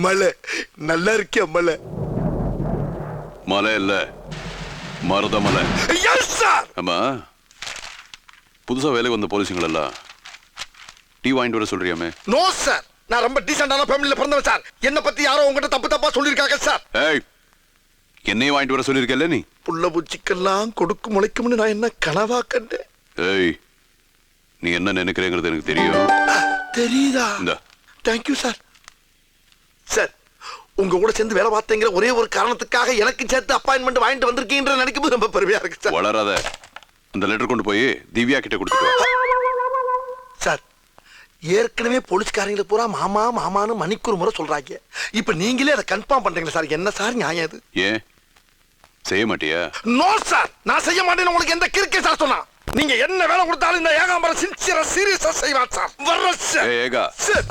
மலை நல்லா இருக்கியா மலை? மலை இல்ல மருதமலை. Yes sir. ஆமா, புதுசா வேலைக்கு வந்த போலீஸுங்கள் எல்லாம் டீ வாங்கிட்டு வர சொல்றியாமே? நோ சார், நான் ரொம்ப டீசென்டான ஃபேமிலில பிறந்தவன் சார். என்ன பத்தி யாரோ உங்ககிட்ட தப்பு தப்பா சொல்லிருக்காங்க சார். ஏய், என்னையும் வாங்கிட்டு வர சொல்லிருக்கல நீ? புள்ள பூச்சிக்கெல்லாம் கொடுக்கு முளைக்கும்னு நான் என்ன கனவா கண்டேன்? ஏய், நீ என்ன நினைக்கிறேங்கிறது எனக்கு தெரியும். தெரியுதா? இந்த தேங்க்யூ சார். சார், உங்க கூட சேர்ந்து வேலை பார்த்தேங்கிற ஒரே ஒரு காரணத்துக்காக எனக்கு சேர்த்து அப்பாயின்மெண்ட் வாங்கிட்டு வந்திருக்கீன்ற நினைக்கும் போது ரொம்ப பெருமையா இருக்கு சார். வளராத. அந்த லெட்டர் கொண்டு போய் திவ்யா கிட்ட கொடுத்துட்டு சார், ஏற்கனவே போலீஸ்காரங்களை பூரா மாமா மாமான்னு மணிக்கு ஒரு முறை சொல்றாங்க. இப்ப நீங்களே அதை கன்ஃபார்ம் பண்றீங்களா சார்? என்ன சார் நியாயம் இது? ஏன் செய்ய மாட்டியா? நோ சார், நான் செய்ய மாட்டேன்னு உங்களுக்கு எந்த கிறுக்கே சார் சொன்னா? நீங்க என்ன வேலை கொடுத்தாலும் இந்த ஏகாம்பரம் சின்சியரா சீரியஸா செய்வான் சார். வர்ற சார். ஏகா சார்